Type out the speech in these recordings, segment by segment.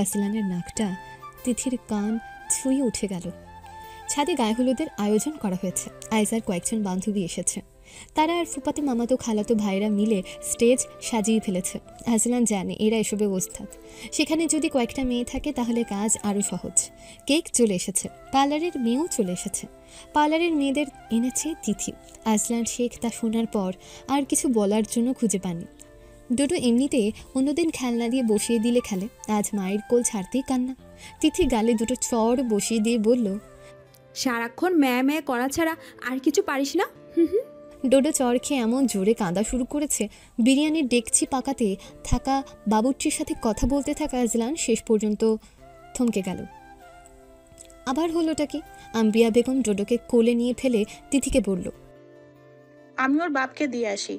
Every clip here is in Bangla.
আজলানের নাকটা তিথির কান ছুঁয়ে উঠে গেল। ছাদে গায়ে হলুদের আয়োজন করা হয়েছে। আয়সার কয়েকজন বান্ধবী এসেছে। তারা আর ফুপাতো মামাতো খালাতো ভাইরা মিলে স্টেজ সাজিয়ে ফেলেছে। আজলান জানে এরা এসবে ওস্তাদ। সেখানে যদি কয়েকটা মেয়ে থাকে তাহলে কাজ আরও সহজ। কেক চলে এসেছে, পার্লারের মেয়েও চলে এসেছে। পার্লারের মেয়েদের এনেছে তিথি। আজলান শেখ তা শোনার পর আর কিছু বলার জন্য খুঁজে পাননি। ডোডো এমনিতে অন্যদিন খেলনা দিয়ে বসিয়ে দিলে খেলে, আজ মায়ের কোল ছাড়তেই কান্না। তিথি গালে দুটো চড় বসিয়ে দিয়ে বলল, সারাক্ষণ ম্যা ম্যা করা ছাড়া আর কিছু পারিস না? ডোডো চড় খেয়ে এমন জোরে কাঁদা শুরু করেছে, বিরিয়ানির ডেকচি পাকাতে থাকা বাবুর্চির সাথে কথা বলতে থাকা আজলান শেষ পর্যন্ত থমকে গেল। আবার হলোটা কি? আম্বিয়া বেগম ডোডোকে কোলে নিয়ে ফেলে তিথিকে বলল, আমি ওর বাপকে দিয়ে আসি।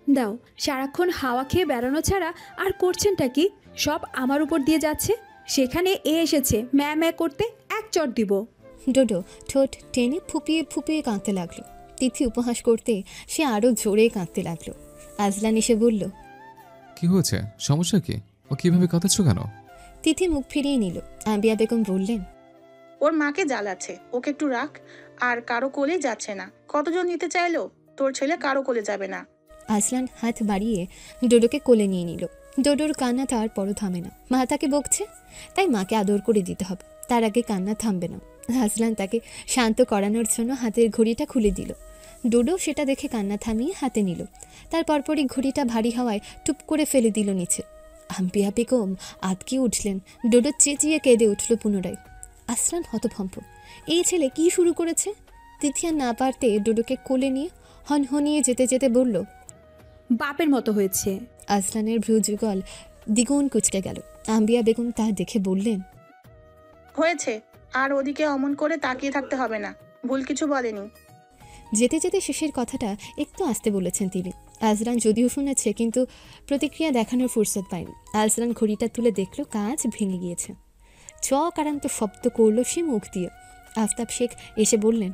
দাও, সারাক্ষণ হাওয়া খেয়ে বেড়ানো ছাড়া আর করছেনটা কি? সব আমার উপর দিয়ে যাচ্ছে। সেখানে এসেছে ম্যা ম্যা করতে, এক চট দিব। ডোডো ঠোঁট টেনে ফুপিয়ে ফুপিয়ে কাঁদতে লাগলো। তিথি উপহাস করতে সে আরও জোরে কাঁদতে লাগলো। আজলান এসে বলল, কি হয়েছে? সমস্যা কি? ও কিভাবে কাঁদাচ্ছ কেন? তিথি মুখ ফিরিয়ে নিল। আম্বিয়া বেগম বললেন, ওর মাকে জ্বালাচ্ছে, ওকে একটু রাখ। আর কারো কোলে যাচ্ছে না। কতজন নিতে চাইলো, তোর ছেলে কারো কোলে যাবে না। আজলান হাত বাড়িয়ে ডোডোকে কোলে নিয়ে নিল। ডোডোর কান্না তার পরও থামে না। মা তাকে বকছে, তাই মাকে আদর করে দিতে হবে। তার আগে কান্না থামবে না। আজলান তাকে শান্ত করানোর জন্য হাতের ঘড়িটা খুলে দিল। ডোডো সেটা দেখে কান্না থামিয়ে হাতে নিল। তার পরপরই ঘড়িটা ভারী হওয়ায় টুপ করে ফেলে দিল নিচে। আম্বিয়া বেগম আতকে উঠলেন। ডোডো চেঁচিয়ে কেঁদে উঠল পুনরায়। আজলান হতভম্ব, এই ছেলে কি শুরু করেছে? তিথি আর না পারতে ডোডোকে কোলে নিয়ে হনহনিয়ে যেতে যেতে বলল, বাপের মতো হয়েছে। আজলানের ভ্রুযুগল দ্বিগুণ কুচকে গেল। আম্বিয়া বেগম তা দেখে বললেন, হয়েছে, আর ওদিকে অমন করে তাকিয়ে থাকতে হবে না। ভুল কিছু বলেনি। যেতে যেতে শেষের কথাটা একটু আস্তে বলেছেন তিনি। আজলান যদিও শুনেছে, কিন্তু প্রতিক্রিয়া দেখানোর ফুরসত পায়নি। আজলান ঘড়িটা তুলে দেখল কাঁচ ভেঙে গিয়েছে। চকারান্ত শব্দ করল সে মুখ দিয়ে। আফতাব শেখ এসে বললেন,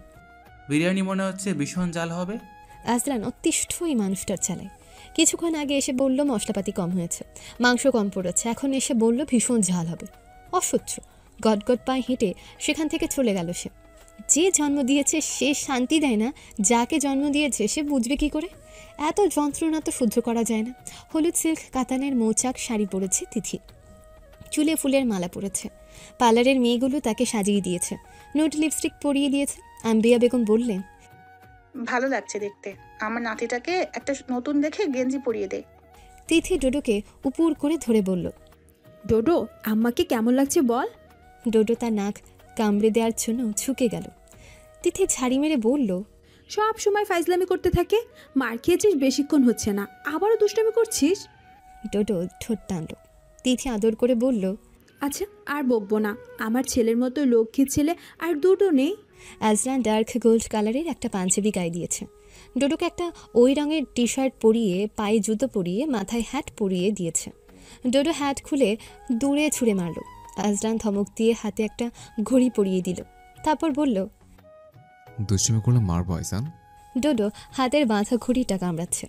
বিরিয়ানি মনে হচ্ছে ভীষণ জাল হবে। আজলান অতিষ্ঠ এই মানুষটার চালায়। কিছুক্ষণ আগে এসে বলল মশলাপাতি কম হয়েছে, মাংস কম পড়েছে। এখন এসে বলল ভীষণ ঝাল হবে। অসহ্য। গটগট পায়ে হেঁটে সেখান থেকে চলে গেল সে। যে জন্ম দিয়েছে সে শান্তি দেয় না, যাকে জন্ম দিয়েছে সে বুঝবে কি করে? এত যন্ত্রণা তো সহ্য করা যায় না। হলুদ সিল্ক কাতানের মৌচাক শাড়ি পরেছে তিথি, চুলে ফুলের মালা পরেছে। পার্লারের মেয়েগুলো তাকে সাজিয়ে দিয়েছে, নোট লিপস্টিক পরিয়ে দিয়েছে। আম্বিয়া বেগম বললেন, ভালো লাগছে দেখতে। আমার নাতিটাকে একটা নতুন দেখে গেঞ্জি পরিয়ে দে। তিথি ডোডোকে উপুর করে ধরে বলল। ডোডো, আম্মাকে কেমন লাগছে বল? ডোডো তার নাক কামড়ে দেওয়ার জন্য ঝুঁকে গেল। তিথি ঝাড়ি মেরে বলল, সব সময় ফাইজলামি করতে থাকে। মার খেয়েছিস, বেশিক্ষণ হচ্ছে না, আবারও দুষ্টামি করছিস। ডোডো ঠোঁট টানল। তিথি আদর করে বলল, আচ্ছা, আর বকবো না। আমার ছেলের মতো লক্ষ্মীর ছেলে আর দুটো নেই। আজলান ডার্ক গোল্ড কালারের একটা পাঞ্জাবি গায়ে দিয়েছে। ডোডোকে একটা ওই রঙের টি শার্ট পরিয়ে, পায়ে জুতো পরিয়ে, মাথায় হ্যাট পরিয়ে দিয়েছে। ডোডো হ্যাট খুলে দূরে ছুঁড়ে মারল। আজলান ধমক দিয়ে হাতে একটা ঘড়ি পরিয়ে দিল। তারপর বলল, দুষ্টুমি করলে মারবো আইসান। ডোডো হাতের বাঁধা ঘড়িটা কামড়াচ্ছে।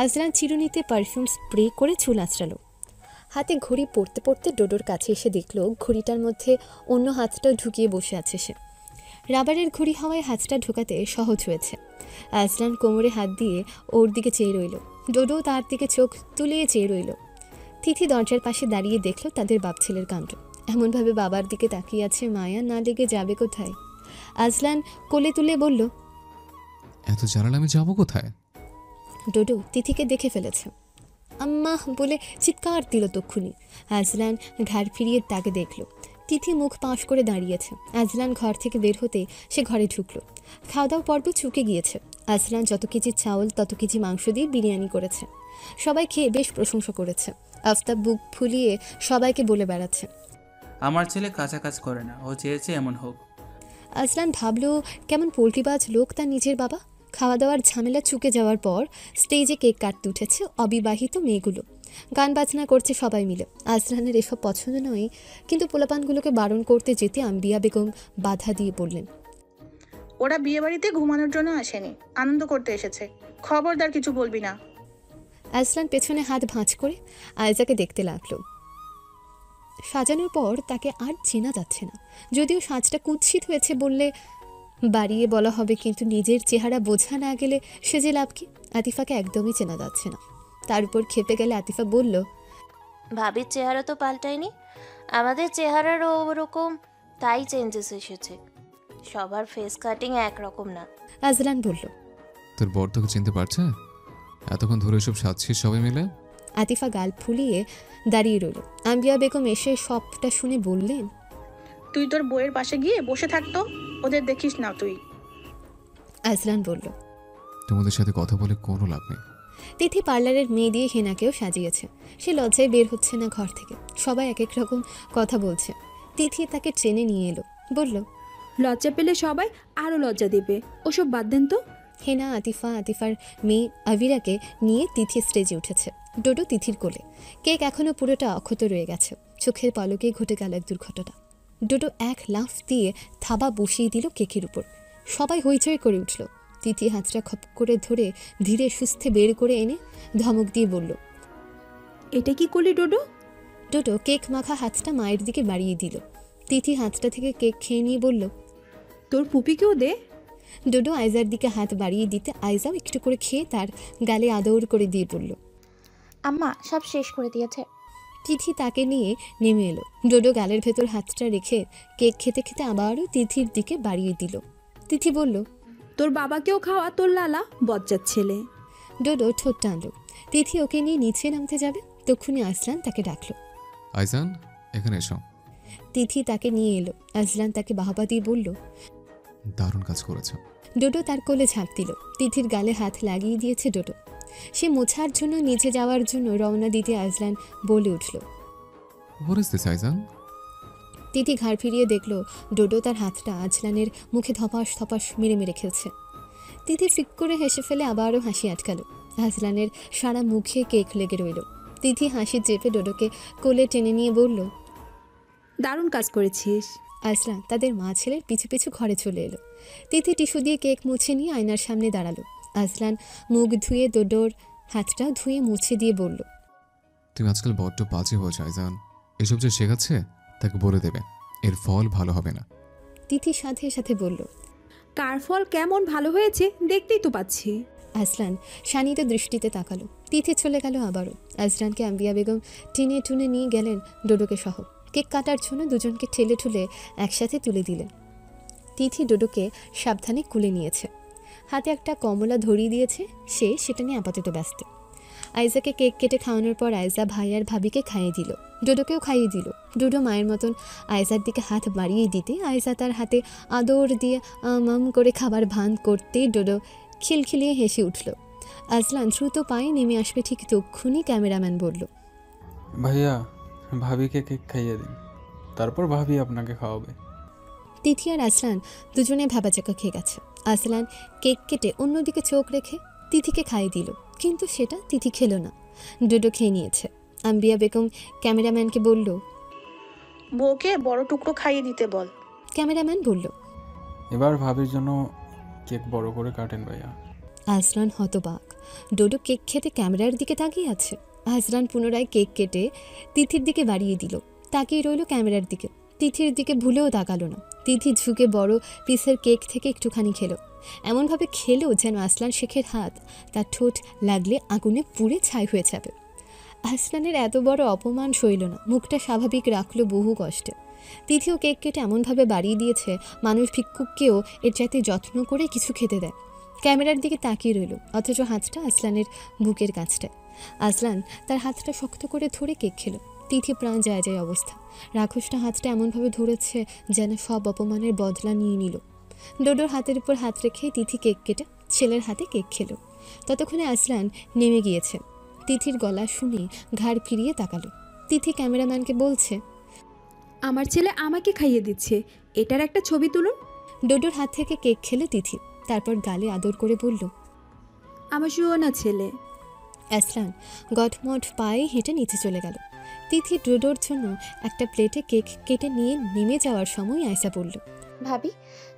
আজলান চিরুনিতে পারফিউম স্প্রে করে চুল আঁচড়ালো। হাতে ঘড়ি পরতে পরতে ডোডোর কাছে এসে দেখল ঘড়িটার মধ্যে অন্য হাতটা ঢুকিয়ে বসে আছে সে। রাবারের ঘড়ি হওয়ায় হাতটা ঢোকাতে সহজ হয়েছে। আজলান কোমরে হাত দিয়ে ওর দিকে চেয়ে রইল। ডোডো তার দিকে চোখ তুলে চেয়ে রইল। তিথি দরজার পাশে দাঁড়িয়ে দেখল তাদের বাপ ছেলের কাণ্ড। এমনভাবে বাবার দিকে তাকিয়ে আছে, মায়া না লেগে যাবে কোথায়? আজলান কোলে তুলে বলল, এত জানালে আমি যাবো কোথায়? ডোডো তিথিকে দেখে ফেলেছে। আম্মা বলে চিৎকার দিল তক্ষুনি। আজলান ঘাড় ফিরিয়ে তাকে দেখল। তিথি মুখ পাশ করে দাঁড়িয়েছে। আজলান ঘর থেকে বের হতে সে ঘরে ঢুকলো। খাওয়া দাওয়া পর্ব চুকে গিয়েছে। আজলান যত কেজি চাউল তত কেজি মাংস দিয়ে বিরিয়ানি করেছে। সবাই খেয়ে বেশ প্রশংসা করেছে। আফতাব বুক ফুলিয়ে সবাইকে বলে বেড়াচ্ছে, আমার ছেলে কাঁচা কাজ করে না, ও চেয়েছে এমন হোক। আজলান ভাবলো কেমন পোল্ট্রিবাজ লোক তার নিজের বাবা। খাওয়া দাওয়ার ঝামেলা চুকে যাওয়ার পর স্টেজে কেক কাটতে উঠেছে অবিবাহিত মেয়েগুলো। গান বাজনা করছে সবাই মিলে। আজলানের এসব পছন্দ নয়, কিন্তু পোলাপানগুলোকে বারণ করতে যেতে আম্বিয়া বেগম বাধা দিয়ে বললেন, ওরা বিয়ে বাড়িতে ঘুমানোর জন্য আসেনি, আনন্দ করতে এসেছে। খবরদার কিছু বলবি না। আজলান পেছনে হাত ভাঁজ করে আয়েজাকে দেখতে লাগলো। সাজানোর পর তাকে আর চেনা যাচ্ছে না। যদিও সাজটা কুৎসিত হয়েছে বললে বাড়িয়ে বলা হবে, কিন্তু নিজের চেহারা বোঝা না গেলে সে যে লাভ কি? আতিফাকে একদমই চেনা যাচ্ছে না। তার উপর খেপে গেলে আতিফা বলল, ভাবির চেহারা তো পাল্টায়নি, আমাদের চেহারারও ওরকম, তাই চেঞ্জেস এসেছে। সবার ফেস কাটিং একরকম না। আজলান বলল। তোর বর তোকে চিনতে পারছে? এতক্ষণ ধরে এসব সাজছিস সবাই মিলে? আতিফা গাল ফুলিয়ে দাঁড়িয়ে রইল। আম্বিয়া বেগম এসে সবটা শুনে বললেন, তুই তোর বইয়ের পাশে গিয়ে বসে থাকতো, ওদের দেখিস না তুই। আজলান বলল। তোমাদের সাথে কথা বলে কোনো লাভ নেই। তিথি পার্লারের মেয়ে দিয়ে হেনাকেও সাজিয়েছে। সে লজ্জায় বের হচ্ছে না ঘর থেকে। সবাই এক এক রকম কথা বলছে। তিথি তাকে ট্রেনে নিয়ে এলো, বলল, লজ্জা পেলে সবাই আরও লজ্জা দেবে, ওসব বাদ দেন তো। হেনা আতিফার মেয়ে আবিরাকে নিয়ে তিথি স্টেজে উঠেছে। ডোডো তিথির কোলে। কেক এখনও পুরোটা অক্ষত রয়ে গেছে। চোখের পলকেই ঘটে গেল এক দুর্ঘটনা। ডোডো এক লাফ দিয়ে থাবা বসিয়ে দিল কেকের উপর। সবাই হইচই করে উঠল। তিথি হাতটা খপ করে ধরে ধীরে সুস্থে বের করে এনে ধমক দিয়ে বলল, এটা কি করলি ডোডো? ডোডো কেক মাখা হাতটা মায়ের দিকে বাড়িয়ে দিল। তিথি হাতটা থেকে কেক খেয়ে নিয়ে বলল, তোর পুপিকেও দে। ডোডো আইজার দিকে হাত বাড়িয়ে দিতে আইজাও একটু করে খেয়ে তার গালে আদর করে দিয়ে বলল, আম্মা সব শেষ করে দিয়েছে। তিথি তাকে নিয়ে নেমে এলো। ডোডো গালের ভেতর হাতটা রেখে কেক খেতে খেতে আবারও তিথির দিকে বাড়িয়ে দিল। তিথি বলল, তোর বাবাকেও খাওয়া তোর লালা, বজ্জাত ছেলে। ডোডো ঠোঁট টানল। তিথি ওকে নিয়ে নিচে নামতে যাবে, তক্ষুনি আজলান তাকে ডাকলো। আইজান, এখানে এসো। তিথি তাকে নিয়ে এলো। আজলান তাকে বাহবা দিয়ে বলল, দারুণ কাজ করেছো। ডোডো তার কোলে ঝাঁপ দিল। তিথির গালে হাত লাগিয়ে দিয়েছে ডোডো। সে মোছার জন্য নিচে যাওয়ার জন্য রওনা দিতে আজলান বলে উঠল। What is this আইজান? তিথি ঘাড় ফিরিয়ে দেখল ডোডো তার হাতটা আজলানের মুখে ধপাস ধপাস মেরে মেরে খেলছে। তিথি ফিক করে হেসে ফেলে আবারও হাসি আটকালো। আজলানের সারা মুখে কেক লেগে রইল। তিথি হাসি চেপে ডোডোকে কোলে টেনে নিয়ে বলল, দারুণ কাজ করেছিস। আজলান তাদের মা ছেলের পিছু পিছু ঘরে চলে এলো। তিথি টিস্যু দিয়ে কেক মুছে নিয়ে আয়নার সামনে দাঁড়ালো। আজলান মুখ ধুয়ে ডোডোর হাতটাও ধুয়ে মুছে দিয়ে বলল, তুমি আজকাল বড্ড বাজে হয়েছ আইজান। এসব যে শেখাচ্ছে তাকে বলে দেবে, এর ফল ভালো হবে না। তিথি সাথে সাথে বলল। কার ফল কেমন ভালো হয়েছে দেখতেই তো পাচ্ছি। আজলান শানিত দৃষ্টিতে তাকালো। তিথি চলে গেল আবারও। আজলানকে আম্বিয়া বেগম টেনে টুনে নিয়ে গেলেন ডোডোকে সহ। কেক কাটার জন্য দুজনকে ঠেলে ঠুলে একসাথে তুলে দিলেন। তিথি ডোডোকে সাবধানে কুলে নিয়েছে। হাতে একটা কমলা ধরিয়ে দিয়েছে। সে সেটা নিয়ে আপাতত ব্যস্ত। আইজাকে কেক কেটে খাওয়ানোর পর আইজা ভাই আর ভাবিকে খাইয়ে দিল। ডোডোকেও খাইয়ে দিল। ডোডো মায়ের মতন আইজার দিকে হাত বাড়িয়ে দিতে আইজা তার হাতে আদর দিয়ে আম করে খাবার ভান করতেই ডোডো খিলখিলিয়ে হেসে উঠল। আজলান দ্রুত পায়ে নেমে আসবে ঠিক তক্ষুনি ক্যামেরাম্যান বলল, ভাইয়া ভাবিকে কেক খাইয়ে দিন, তারপর ভাবি আপনাকে খাওয়াবে। তিথি আর আজলান দুজনে ভাবাচাকা খেয়ে গেছে। আজলান কেক কেটে অন্যদিকে চোখ রেখে তিথিকে খাইয়ে দিল, কিন্তু সেটা তিথি খেলো না। ডোডো খেয়ে নিয়েছে। আম্বিয়া বেগম ক্যামেরাম্যানকে বলল, বউকে বড় টুকরো খাইয়ে দিতে বল। ক্যামেরাম্যান বলল, এবার ভাবির জন্য কেক বড় করে কাটেন ভাইয়া। আজলান হতবাক। ডোডো কেক খেতে ক্যামেরার দিকে তাকিয়ে আছে। আজলান পুনরায় কেক কেটে তিথির দিকে বাড়িয়ে দিল। তাকিয়ে রইল ক্যামেরার দিকে। তিথির দিকে ভুলেও তাকালো না। তিথি ঝুঁকে বড় পিসের কেক থেকে একটুখানি খেলো। এমনভাবে খেলো যেন আসলান শেখের হাত তার ঠোঁট লাগলে আগুনে পুড়ে ছাই হয়ে যাবে। আসলানের এত বড় অপমান সইল না। মুখটা স্বাভাবিক রাখলো বহু কষ্টে। তিথিও কেক কেটে এমনভাবে বাড়িয়ে দিয়েছে মানুষ ভিক্ষুককেও এর চাইতে যত্ন করে কিছু খেতে দেয়। ক্যামেরার দিকে তাকিয়ে রইল, অথচ হাতটা আসলানের বুকের কাছটায়। আসলান তার হাতটা শক্ত করে ধরে কেক খেলো। তিথি প্রাণ যায় যায় অবস্থা। রাক্ষসটা হাতটা এমনভাবে ধরেছে যেন সব অপমানের বদলা নিয়ে নিল। ডোডোর হাতের উপর হাত রেখে তিথি কেক কেটে ছেলের হাতে কেক খেলো। ততক্ষণে আসলান নেমে গিয়েছে। তিথির গলা শুনে ঘাড় ফিরিয়ে তাকালো। তিথি ক্যামেরাম্যানকে বলছে, আমার ছেলে আমাকে খাইয়ে দিচ্ছে, এটার একটা ছবি তুলুন। ডোডোর হাত থেকে কেক খেলো তিথি। তারপর গালে আদর করে বলল, আমার সুয়না ছেলে। আসলান গটমট পায়ে হেঁটে নিচে চলে গেল। তিথি ডোডোর জন্য একটা প্লেটে কেক কেটে নিয়ে নেমে যাওয়ার সময় আয়সা বলল, ভাবি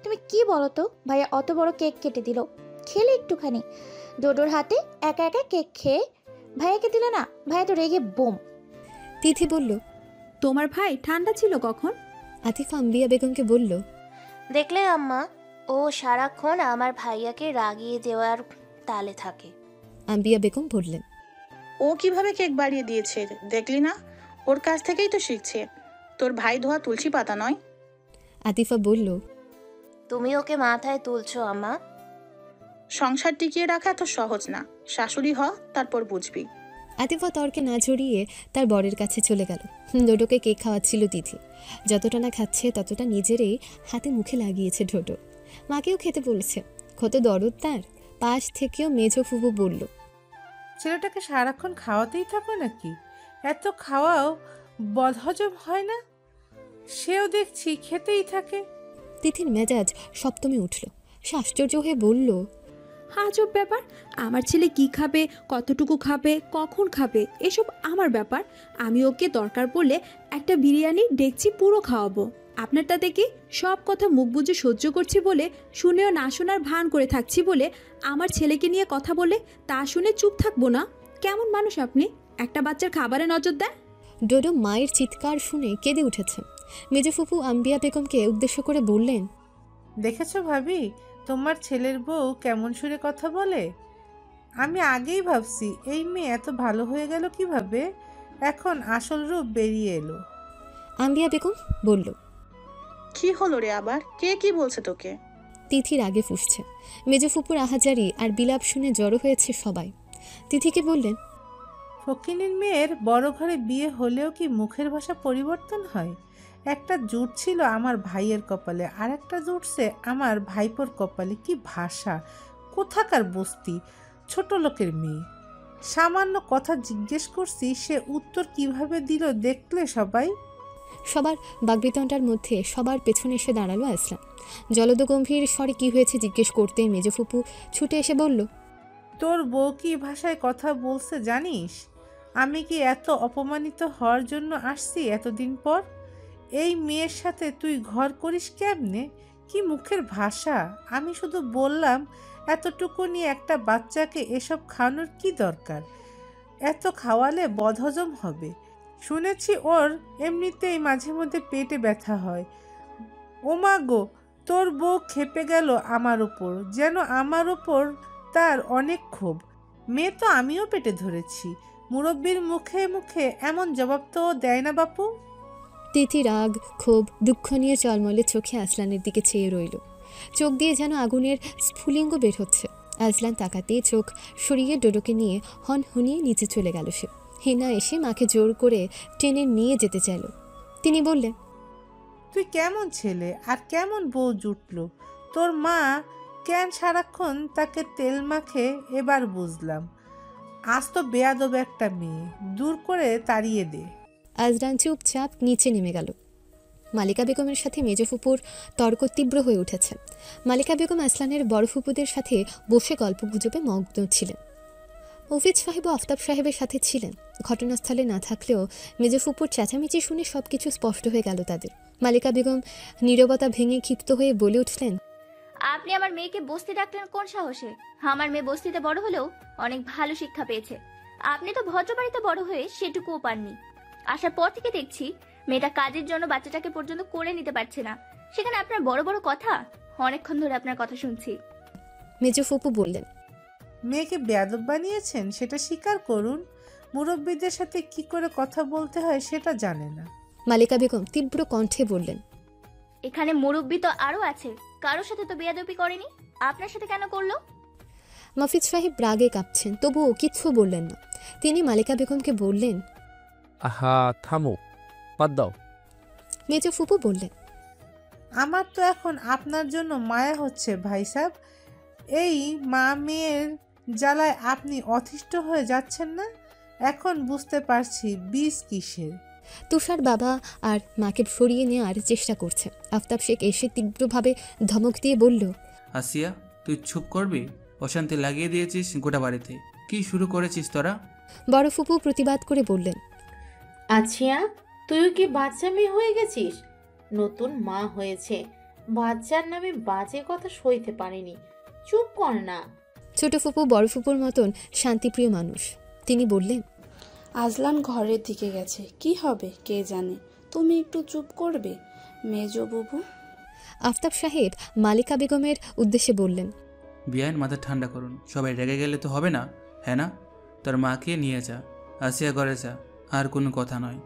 তুমি কি বলো তো, ভাইয়া অত বড় কেক কেটে দিল, খেলে একটুখানি। ডোডোর হাতে একা একা কেক খেয়ে ভাইয়াকে দিলে না, ভাইয়া তো রেগে বোম। তিথি বলল। তোমার ভাই ঠান্ডা ছিল কখন? আতিফা আম্বিয়া বেগমকে বলল। দেখলে আম্মা, ও সারাক্ষণ আমার ভাইয়াকে রাগিয়ে দেওয়ার তালে থাকে। আম্বিয়া বেগম বললেন। ও কিভাবে কেক বাড়িয়ে দিয়েছে দেখলি না? ওর কাছ থেকেই তো শিখছে। তোর ভাই ধোয়া তুলসী পাতা নয়। আতিফা বলল। তুমি ওকে মাথায় তুলছো আম্মা। সংসার টিকিয়ে রাখা এত সহজ না। শাশুড়ি হ, তারপর বুঝবি। আতিফা তর্কে না জড়িয়ে তার বরের কাছে চলে গেল। ডোডোকে কেক খাওয়াচ্ছিল তিথি। যতটা না খাচ্ছে ততটা নিজেরই হাতে মুখে লাগিয়েছে ডোডো। মাকেও খেতে বলেছে। কত দরদ তার। পাশ থেকেও মেজো ফুবু বলল। ছেলেটাকে সারাক্ষণ খাওয়াতেই থাকো নাকি? এত খাওয়াও বদহজম হয় না? সেও দেখছি খেতেই থাকে। তিথির মেজাজ সপ্তমে উঠল। সে আশ্চর্য হয়ে বলল। আজব ব্যাপার, আমার ছেলে কি খাবে, কতটুকু খাবে, কখন খাবে, এসব আমার ব্যাপার। আমি ওকে দরকার পড়লে একটা বিরিয়ানি ডেকচি পুরো খাওয়াবো। আপনারটাতে কি সব কথা মুখ বুজে সহ্য করছি বলে, শুনেও না শোনার ভান করে থাকছি বলে আমার ছেলেকে নিয়ে কথা বলে তা শুনে চুপ থাকবো না? কেমন মানুষ আপনি? একটা বাচ্চার খাবারে নজর দেন? ডোডো মায়ের চিৎকার শুনে কেঁদে উঠেছে। মেজো ফুপু আম্বিয়া বেগমকে উদ্দেশ্য করে বললেন। দেখেছো ভাবি, তোমার ছেলের বউ কেমন সুরে কথা বলে? আমি আগেই ভাবছি এই মেয়ে এত ভালো হয়ে গেল কিভাবে। এখন আসল রূপ বেরিয়ে এলো। আম্বিয়া বেগম বলল। কি হলো রে আবার? কে কি বলছে তোকে? তিথির আগে ফুঁসছে। মেজো ফুপুর আহাজারি আর বিলাপ শুনে জড়ো হয়েছে সবাই। তিথিকে বললেন। ফকিনীর মেয়ের বড় ঘরে বিয়ে হলেও কি মুখের ভাষা পরিবর্তন হয়? একটা জুট ছিল আমার ভাইয়ের কপালে, আর একটা জুটছে আমার ভাইপোর কপালে। কি ভাষা! কোথাকার বস্তি! ছোট লোকের মেয়ে। সামান্য কথা জিজ্ঞেস করছি, সে উত্তর কিভাবে দিল দেখলে সবাই। সবার বাগবিতণ্ডার মধ্যে সবার পেছনে এসে দাঁড়ালো আসলাম। জলদ গম্ভীর স্বরে কি হয়েছে জিজ্ঞেস করতে মেজো ফুপু ছুটে এসে বলল। তোর বউ কি ভাষায় কথা বলছে জানিস? আমি কি এত অপমানিত হওয়ার জন্য আসছি এতদিন পর? এই মেয়ের সাথে তুই ঘর করিস কেমনে? কি মুখের ভাষা! আমি শুধু বললাম এতটুকু নিয়ে একটা বাচ্চাকে এসব খাওয়ানোর কি দরকার? এত খাওয়ালে বদহজম হবে। শুনেছি ওর এমনিতেই মাঝে মধ্যে পেটে ব্যথা হয়। ওমা গো, তোর বউ খেপে গেল আমার উপর, যেন আমার উপর তার অনেক ক্ষোভ। মেয়ে তো আমিও পেটে ধরেছি। মুরব্বির মুখে মুখে এমন জবাব তো দেয় না বাপু। তিথি রাগ, ক্ষোভ, দুঃখ নিয়ে চলমলে চোখে আসলানের দিকে চেয়ে রইল। চোখ দিয়ে যেন আগুনের স্ফুলিঙ্গ বের হচ্ছে। আসলান তাকাতেই চোখ সরিয়ে ডোডোকে নিয়ে হনহনিয়ে নিচে চলে গেল সে। হিনা এসে মাকে জোর করে টেনে নিয়ে যেতে চাইল। তিনি বললেন। তুই কেমন ছেলে আর কেমন বউ জুটলো? তোর মা কেন সারাক্ষণ তাকে তেল মাখে এবার বুঝলাম। আজ তো বেয়াদব একটা মেয়ে, দূর করে তাড়িয়ে দে। আজরান চুপচাপ নিচে নেমে গেল। মালিকা বেগমের সাথে মেজো ফুপুর তর্ক তীব্র হয়ে উঠেছে। মালিকা বেগম আসলানের বড় ফুপুদের সাথে বসে গল্প গুজবে মগ্ন ছিলেন। মফিজ সাহেব ও আফতাব সাহেবের সাথে ছিলেন। ঘটনাস্থলে না থাকলেও মেজো ফুপুর চেঁচামেচি শুনে সবকিছু স্পষ্ট হয়ে গেল তাদের। মালিকা বেগম নীরবতা ভেঙে ক্ষিপ্ত হয়ে বলে উঠলেন। আপনি আমার মেয়েকে বস্তি ডাকলেন কোন সাহসে? আমার মেয়ে বস্তিতে বড় হলেও অনেক ভালো শিক্ষা পেয়েছে। আপনি তো ভদ্রবাড়িতে বড় হয়ে সেটুকুও পাননি। আসার পর থেকে দেখছি মেয়েটা কাজের জন্য বাচ্চাটাকে পর্যন্ত করে নিতে পারছে না, সেখানে আপনার বড় বড় কথা। অনেকক্ষণ ধরে আপনার কথা শুনছি। মেজো ফুপু বললেন। মেয়েকে বেয়াদব বানিয়েছেন সেটা স্বীকার করুন। মুরব্বীদের সাথে কি করে কথা বলতে হয় সেটা জানে না। মালিকা বেগম তীব্র কণ্ঠে বললেন। এখানে মুরব্বী তো আরো আছে, কারোর সাথে তো বেয়াদবি করেনি, আপনার সাথে কেন করলো? মফিজ সাহেব রাগে কাঁপছেন, তবুও কিচ্ছু বললেন না। তিনি মালিকা বেগমকে বললেন। আহা থামো, বাদ দাও। মেজো ফুপু বললেন। আমার তো এখন আপনার জন্য মায়া হচ্ছে ভাই সাহেব। এই মা মেয়ের জ্বালায় আপনি অতিষ্ঠ হয়ে যাচ্ছেন না? এখন বুঝতে পারছি বীজ কিসের। তুষার বাবা আর মাকে সরিয়ে নেওয়ার চেষ্টা করছে। আফতাব শেখ এসে তীব্রভাবে ধমক দিয়ে বলল। আসিয়া, তুই চুপ করবি? অশান্তি লাগিয়ে দিয়েছিস গোটা বাড়িতে। কি শুরু করেছিস তোরা? বড় ফুপু প্রতিবাদ করে বললেন। আছিয়া, তুইও কি বাচ্চা মেয়ে হয়ে গেছিস? নতুন মা হয়েছে, বাচ্চার নামে বাজে কথা সইতে পারেনি। চুপ কর না। ছোট ফুপু বড় ফুপুর মতন শান্তিপ্রিয় মানুষ। তিনি বললেন, আজলান ঘরের দিকে গেছে, কি হবে কে জানে। তুমি একটু চুপ করবে মেজো বুবু। আফতাব সাহেব মালিকা বেগমের উদ্দেশ্যে বললেন, বিয়ান মাথা ঠান্ডা করুন, সবাই রেগে গেলে তো হবে না, হ্যাঁ না? তোর মাকে নিয়ে যা, আসিয়া ঘরে যা, আর কোনো কথা নয়।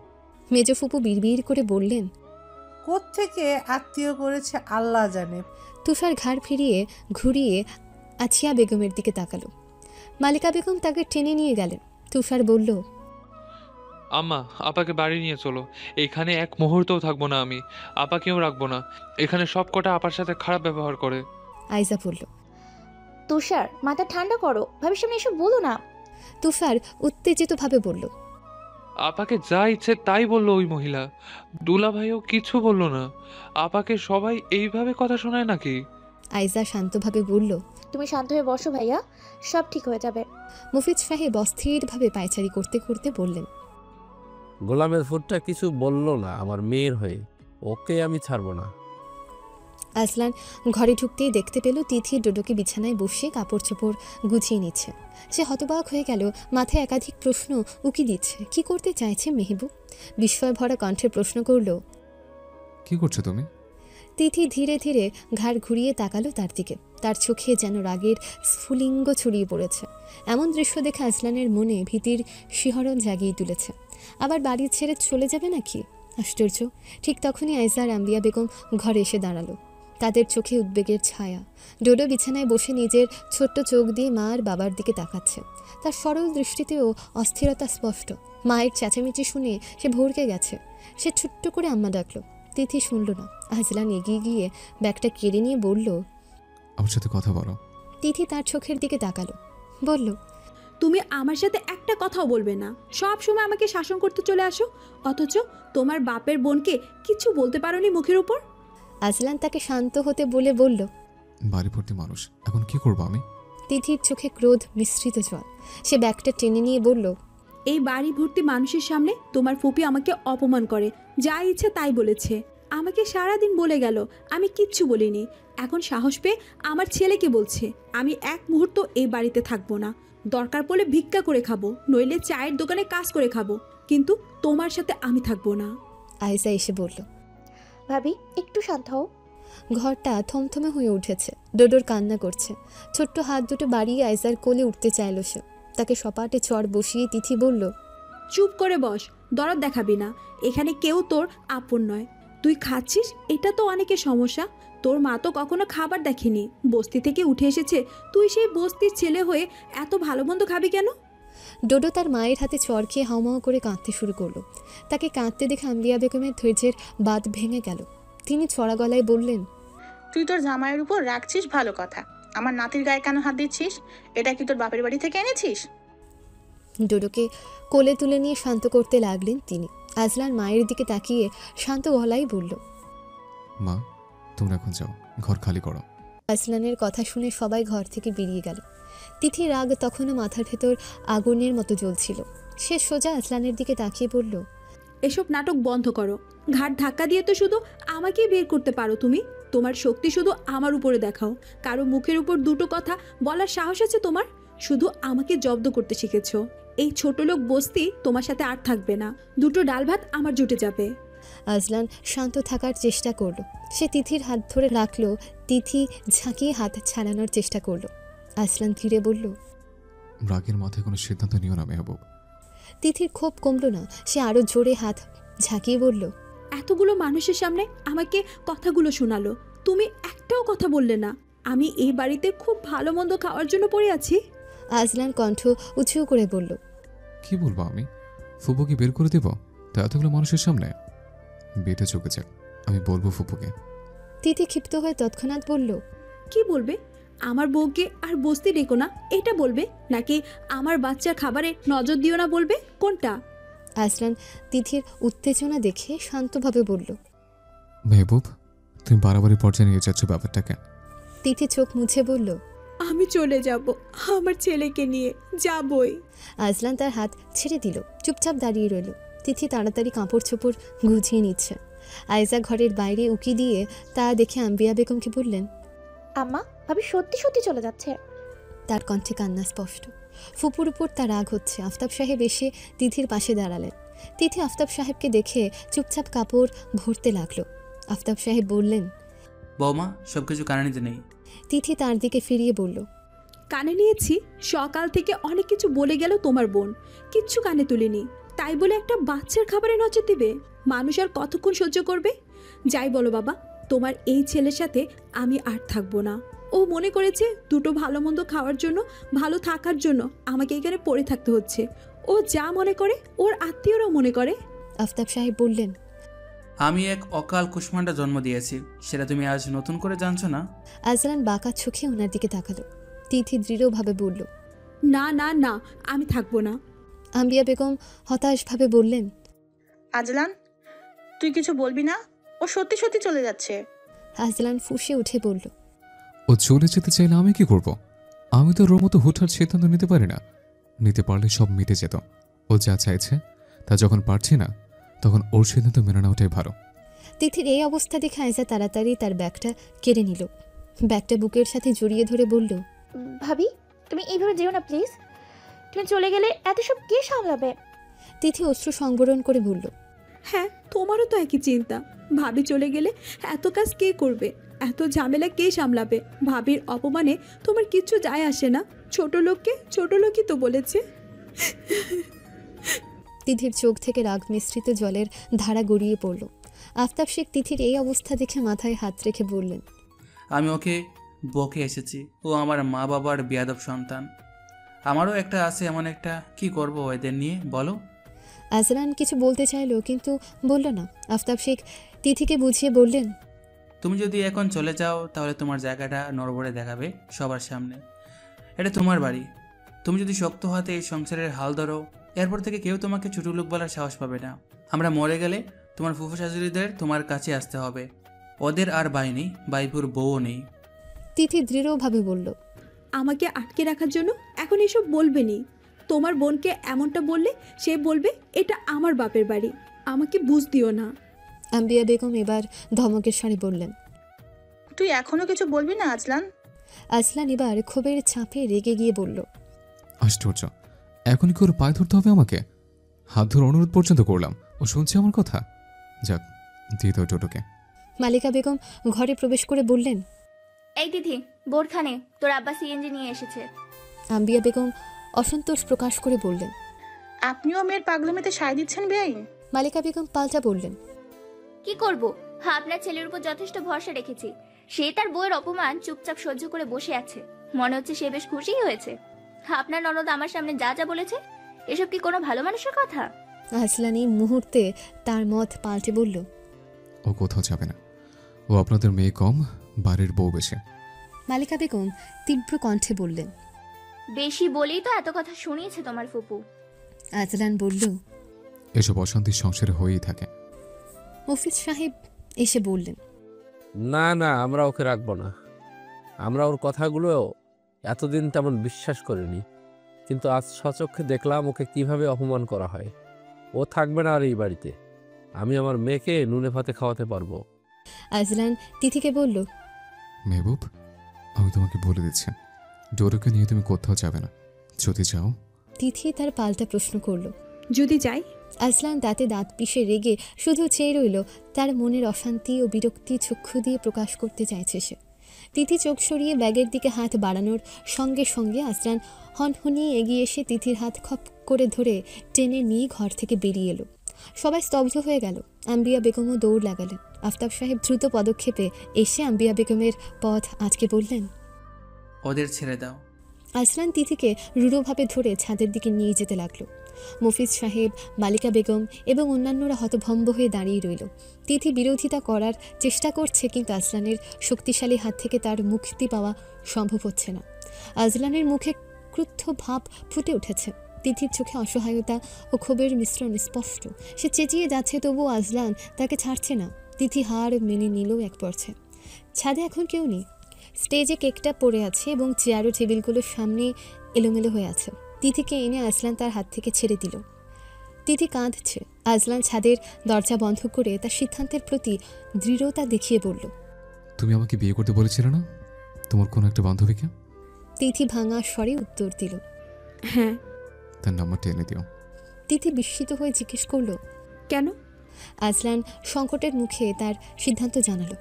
মেজো ফুপু বিড়বিড় করে বললেন, কোত্থেকে আত্মীয় করেছে আল্লাহ জানে। তুষার ঘাড় ফিরিয়ে ঘুরিয়ে আছিয়া বেগমের দিকে তাকালো। মালিকা বেগম তাকে টেনে নিয়ে গেলেন। তুষার বলল, আম্মা, আপাকে বাড়ি নিয়ে চলো। এখানে এক মুহূর্তও থাকবো না আমি, আপাকেও রাখবো না। এখানে সব কটা আপার সাথে খারাপ ব্যবহার করে। আইজা বলল, তুষার মাথা ঠান্ডা করো, ভাবির সামনে এসব বলো না। তুষার উত্তেজিতভাবে বলল, আপাকে যা ইচ্ছে তাই বললো ওই মহিলা। দুলা ভাইও কিছু বললো না। আপাকে সবাই এইভাবে কথা শোনায় নাকি? আইজা শান্তভাবে বলল, তুমি শান্ত হয়ে বসো ভাইয়া, সব ঠিক হয়ে যাবে। মুফিজ সাহেব অস্থিরভাবে পায়চারি করতে করতে বললেন, গোলামের ফুটটা কিছু বললো না আমার মেয়ের হয়ে, ওকে আমি ছাড়বো না। আজলান ঘরে ঢুকতেই দেখতে পেল তিথি ডোডোকে বিছানায় বসে কাপড় চোপড় গুছিয়ে নিচ্ছে। সে হতবাক হয়ে গেল, মাথায় একাধিক প্রশ্ন উকি দিচ্ছে। কি করতে চাইছে মেহবুব? বিস্ময় ভরা কণ্ঠে প্রশ্ন করল, কি করছো তুমি? তিথি ধীরে ধীরে ঘাড় ঘুরিয়ে তাকালো তার দিকে। তার চোখে যেন রাগের স্ফুলিঙ্গ ছড়িয়ে পড়েছে। এমন দৃশ্য দেখে আজলানের মনে ভীতির শিহরণ জাগিয়ে তুলেছে। আবার বাড়ি ছেড়ে চলে যাবে নাকি? আশ্চর্য! ঠিক তখনই আয়েশা আর আম্বিয়া বেগম ঘরে এসে দাঁড়ালো। তাদের চোখে উদ্বেগের ছায়া। ডোডো বিছানায় বসে নিজের ছোট্ট চোখ দিয়ে মা আর বাবার দিকে তাকাচ্ছে। তার সরল দৃষ্টিতেও অস্থিরতা স্পষ্ট। মায়ের চেঁচামেচি শুনে সে ভড়কে গেছে। সে ছোট্ট করে আম্মা ডাকলো। তিথি শুনল না। আজলান এগিয়ে গিয়ে ব্যাগটা কেড়ে নিয়ে বলল, আমার সাথে কথা বলো। তিথি তার চোখের দিকে তাকালো, বলল, তুমি আমার সাথে একটা কথাও বলবে না, সব সময় আমাকে শাসন করতে চলে আসো, অথচ তোমার বাপের বোনকে কিছু বলতে পারোনি মুখের উপর। আজলান তাকে শান্ত হতে বলে বলল, বাড়ি ভর্তি মানুষ, এখন কি করবো আমি? তিথির চোখে ক্রোধ মিশ্রিত জল। সে ব্যাগটা টেনে নিয়ে বলল, এই বাড়ি ভর্তি মানুষের সামনে তোমার ফুপি আমাকে অপমান করে, যা ইচ্ছে তাই বলেছে। আমাকে সারাদিন বলে গেল, আমি কিচ্ছু বলিনি। এখন সাহস পেয়ে আমার ছেলেকে বলছে আমি এক মুহূর্ত এই বাড়িতে থাকবো না। দরকার পড়লে ভিক্ষা করে খাবো, নইলে চায়ের দোকানে কাজ করে খাবো, কিন্তু তোমার সাথে আমি থাকবো না। আয়েশা এসে বলল, ভাবি একটু শান্ত হও। ঘরটা থমথমে হয়ে উঠেছে। ডোডোর কান্না করছে। ছোট্ট হাত দুটো বাড়িয়ে আয়েশার কোলে উঠতে চাইল সে। তাকে সপাটে চড় বসিয়ে তিথি বলল, চুপ করে বস, দরদ দেখাবি না। এখানে কেউ তোর আপন নয়। তুই খাচ্ছিস এটা তো অনেকের সমস্যা। তোর মা তো কখনো খাবার দেখেনি, বস্তি থেকে উঠে এসেছে। তুই সেই বস্তির ছেলে হয়ে এত ভালো মন্দ খাবি কেন? ডোডো তার মায়ের হাতে চড় খেয়ে হাউমাউ করে কাঁদতে শুরু করলো। তাকে কাঁদতে দেখে আম্বিয়া বেগমের ধৈর্যের বাঁধ ভেঙে গেল। তিনি চড়া গলায় বললেন, তুই তোর জামাইয়ের উপর রাখছিস ভালো কথা, আমার নাতির গায়ে কেন হাত দিচ্ছিস? এটা কি তোর বাপের বাড়ি থেকে এনেছিস? ডোডোকে কোলে তুলে নিয়ে শান্ত করতে লাগলেন তিনি। আজলান মায়ের দিকে তাকিয়ে শান্ত গলায় বলল, মা, তোমরা এখন যাও, ঘর খালি করো। আজলানের কথা শুনে সবাই ঘর থেকে বেরিয়ে গেল। তিথির রাগ তখনও মাথার ভেতর আগুনের মতো জ্বলছিল। সে সোজা আজলানের দিকে তাকিয়ে বলল, এসব নাটক বন্ধ করো। ঘাট ধাক্কা দিয়ে তো শুধু আমাকেই বের করতে পারো তুমি। তোমার শক্তি শুধু আমার উপরে দেখাও। কারো মুখের উপর দুটো কথা বলার সাহস আছে তোমার? শুধু আমাকে জব্দ করতে শিখেছো। এই ছোট লোক বস্তি তোমার সাথে আর থাকবে না। দুটো ডাল ভাত আমার জুটে যাবে। আজলান শান্ত থাকার চেষ্টা করলো। সে তিথির হাত ধরে রাখলো। তিথি ঝাঁকিয়ে হাত ছাড়ানোর চেষ্টা করলো। আজলান ধীরে বলল, রাগের মাথায় কোনো সিদ্ধান্ত নিও না মেহবুব। তিথির ক্ষোভ কমলো না। সে আরো জোরে হাত ঝাঁকিয়ে বলল, এতগুলো মানুষের সামনে আমাকে কথাগুলো শোনালো, তুমি একটাও কথা বললে না। আমি এই বাড়িতে খুব ভালো মন্দ খাওয়ার জন্য পড়ে আছি। আজলান কণ্ঠ উঁচু করে বলল, কি বলবো আমি? ফুপু কি বের করে দেব তা এতগুলো মানুষের সামনে? বেটে চোখে যাক, আমি বলবো ফুপুকে। তিথি ক্ষিপ্ত হয়ে তৎক্ষণাৎ বলল, কি বলবে? আমার বউকে আর বস্তি ডেকো না এটা বলবে, নাকি আমার বাচ্চার খাবারে নজর দিও না বলবে? কোনটা? আজলান তিথির উত্তেজনা দেখে শান্তভাবে বলল, মেহবুব, তুমি বাড়াবাড়ি পর্যায়ে নিয়ে যাচ্ছ ব্যাপারটাকে। তিথি চোখ মুছে বলল, আমি চলে যাব আমার ছেলেকে নিয়ে যাবই। আজলান তার হাত ছেড়ে দিল। চুপচাপ দাঁড়িয়ে রইল। তিথি তাড়াতাড়ি কাপড় চোপড় গুছিয়ে নিচ্ছে। আয়েশা ঘরের বাইরে উকি দিয়ে তা দেখে আম্বিয়া বেগমকে বললেন, আম্মা, ভাবি সত্যি সত্যি চলে যাচ্ছে। তার কণ্ঠে কান্না স্পষ্ট। ফুপুর উপর তার রাগ হচ্ছে। আফতাব সাহেব এসে তিথির পাশে দাঁড়ালেন। তিথি আফতাব সাহেবকে দেখে চুপচাপ কাপড় ভরতে লাগলো। আফতাব সাহেব বললেন, বৌমা সব কিছু কানে নিতে নেই। তিথি তার দিকে ফিরিয়ে বলল, কানে নিয়েছি। সকাল থেকে অনেক কিছু বলে গেল তোমার বোন, কিচ্ছু কানে তুলিনি। তাই বলে একটা বাচ্চার খাবারে নজর দিবে? মানুষ আর কতক্ষণ সহ্য করবে? যাই বলো বাবা, তোমার এই ছেলের সাথে আমি আর থাকবো না। ও মনে করেছে দুটো ভালো মন্দ খাওয়ার জন্য, ভালো থাকার জন্য আমাকে এখানে পড়ে থাকতে হচ্ছে। ও যা মনে করে ওর আত্মীয়রাও মনে করে। আফতাব সাহেব বললেন, আমি এক অকাল কুষ্মান্ডা জন্ম দিয়েছি, সেটা তুমি আজ নতুন করে জানছো না? আজলান বাঁকা চোখে ওনার দিকে তাকালো। তিথি দৃঢ়ভাবে বলল, না না না, আমি থাকবো না। আম্বিয়া বেগম হতাশভাবে বললেন, আজলান, তুই কিছু বলবি না? ও সত্যি সত্যি চলে যাচ্ছে। আজলান ফুঁসে উঠে বলল, ও চলে যেতে চাইলে আমি কি করব? আমি তো ওর মতো হুটহাট সিদ্ধান্ত নিতে পারি না। নিতে পারলে সব মিটে যেত। ও যা চাইছে তা যখন পারছি না, তখন ওর সিদ্ধান্ত মেনে নেওয়াটাই ভালো। তিথির এই অবস্থা দেখে আয়জা তাড়াতাড়ি তার ব্যাগটা কেড়ে নিল। ব্যাগটা বুকের সাথে জড়িয়ে ধরে বলল, ভাবি তুমি এইভাবে যেও না প্লিজ। তুমি চলে গেলে এত সব কে সামলাবে? তিথি অশ্রু সংবরণ করে বলল, হ্যাঁ, তোমারও তো একই চিন্তা। ভাবি চলে গেলে এত কাজ কে করবে? এত ঝামেলা কে সামলাবে? ভাবির অপমানে তোমার কিচ্ছু যায় আসে না। ছোট লোককে ছোট লোকই তো বলেছে। তিথির চোখ থেকে রাগ মিশ্রিত জলের ধারা গড়িয়ে পড়ল। আফতাব শেখ তিথির এই অবস্থা দেখে মাথায় হাত রেখে বললেন, আমি ওকে বকে এসেছি। ও আমার মা বাবার বেয়াদব সন্তান। আমারও একটা আছে এমন একটা, কি করব এদের নিয়ে বলো? আজলান কিছু বলতে চাইল কিন্তু বলল না। আফতাব শেখ তিথিকে বুঝিয়ে বললেন, তুমি যদি এখন চলে যাও তাহলে তোমার জায়গাটা নড়বড়ে দেখাবে সবার সামনে। এটা তোমার বাড়ি। তুমি যদি শক্ত হাতে এই সংসারের হাল ধরো, এরপর থেকে কেউ তোমাকে ছোট লোক বলার সাহস পাবে না। আমরা মরে গেলে তোমার ফুফু শাশুড়িদের তোমার কাছে আসতে হবে। ওদের আর ভাই নেই, ভাইপুর বউও নেই। তিথি দৃঢ়ভাবে বলল, আমাকে আটকে রাখার জন্য এখন এসব বলবেনি। তোমার বোনকে এমনটা বললে সে বলবে এটা আমার বাপের বাড়ি। আমাকে বুঝ দিও না। আম্বিয়া বেগম এবার ধমকের স্বরে বললেন, তুই এখনো কিছু বলবি না আজলান? আজলান এবার ক্ষোভের চাপে রেগে গিয়ে বলল, আশ্চর্য, এখন কি ওর পায়ে ধরতে হবে আমাকে? হাত ধরে অনুরোধ পর্যন্ত করলাম, ও শুনছে আমার কথা। যাক, দিয়ে দাও টোটোকে। মালিকা বেগম ঘরে প্রবেশ করে বললেন, এই তিথি, বোরখানে তোর আব্বা সিএনজি নিয়ে এসেছে। আম্বিয়া বেগম অসন্তোষ প্রকাশ করে বললেন, আপনিও মেয়ের পাগলামিতে সায় দিচ্ছেন বেআইন? মালিকা বেগম পাল্টা বললেন, কি করব? হ্যাঁ, আপনার ছেলের উপর যথেষ্ট ভরসা রেখেছি। সে তার বউয়ের অপমান চুপচাপ সহ্য করে বসে আছে। মনে হচ্ছে সে বেশ খুশি হয়েছে। আপনার ননদ আমার সামনে যা যা বলেছে, এসব কি কোনো ভালো মানুষের কথা? আজলান এই মুহূর্তে তার মত পাল্টে বলল, ও কোথাও যাবে না। ও আপনাদের মেয়ে কম, বাড়ির বউ বেশি। মালিকা বেগম তীব্র কণ্ঠে বললেন, বেশি বলেই তো এত কথা শুনিয়েছে তোমার ফুপু। আজলান বলল, এসব অশান্তির সংসারে হয়েই থাকে। মফিজ সাহেব এসে বললেন, না না, আমরা ওকে রাখবো না। আমরা ওর কথাগুলো এতদিন তেমন বিশ্বাস করিনি, কিন্তু আজ সচক্ষে দেখলাম ওকে কিভাবে অপমান করা হয়। ও থাকবে না আর এই বাড়িতে। আমি আমার মেয়েকে নুনে ভাতে খাওয়াতে পারবো। আজলান তিথিকে বলল, মেহবুব, আমি তোমাকে বলে দিচ্ছি, ডোরোকে নিয়ে তুমি কোথাও যাবে না। যদি যাও। তিথি তার পাল্টা প্রশ্ন করল, যদি যাই? আজলান দাঁতে দাঁত পিষে রেগে শুধু চেয়ে রইল। তার মনের অশান্তি ও বিরক্তি চক্ষু দিয়ে প্রকাশ করতে চাইছে সে। তিথি চোখ সরিয়ে ব্যাগের দিকে হাত বাড়ানোর সঙ্গে সঙ্গে আজলান হনহনিয়ে এগিয়ে এসে তিথির হাত খপ করে ধরে টেনে নিয়ে ঘর থেকে বেরিয়ে এলো। সবাই স্তব্ধ হয়ে গেল। আম্বিয়া বেগমও দৌড় লাগালেন। আফতাব সাহেব দ্রুত পদক্ষেপে এসে আম্বিয়া বেগমের পথ আঁচকে বললেন, ওদের ছেড়ে দাও। আজলান তিথিকে রূঢ়ভাবে ধরে ছাদের দিকে নিয়ে যেতে লাগলো। মফিজ সাহেব, মালিকা বেগম এবং অন্যান্যরা হতভম্ব হয়ে দাঁড়িয়ে রইল। তিথি বিরোধিতা করার চেষ্টা করছে, কিন্তু আজলানের শক্তিশালী হাত থেকে তার মুক্তি পাওয়া সম্ভব হচ্ছে না। আজলানের মুখে ক্রুদ্ধ ভাব ফুটে উঠেছে। তিথির চোখে অসহায়তা ও ক্ষোভের মিশ্রণ স্পষ্ট। সে চেঁচিয়ে যাচ্ছে, তবুও আজলান তাকে ছাড়ছে না। তিথি হার মেনে নিল এক পর্যায়ে। ছাদে এখন কেউ নেই। স্টেজে কেকটা পড়ে আছে এবং চেয়ার ও টেবিলগুলোর সামনে এলোমেলো হয়ে আছে। তিথিকে এনে আজলান তার হাত থেকে ছেড়ে দিল। তিথি কাঁদছে। আজলান ছাদের দরজা বন্ধ করে তার সিদ্ধান্তের প্রতি দৃঢ়তা দেখিয়ে বলল, তুমি আমাকে বিয়ে করতে বলেছিলে না তোমার কোনো একটা বান্ধবীকে? তিথি ভাঙা স্বরে উত্তর দিল, হ্যাঁ। তার নাম্বারটা এনে দিও। তিথি বিস্মিত হয়ে জিজ্ঞেস করলো, কেন? আজলান সংকটের মুখে তার সিদ্ধান্ত জানালো।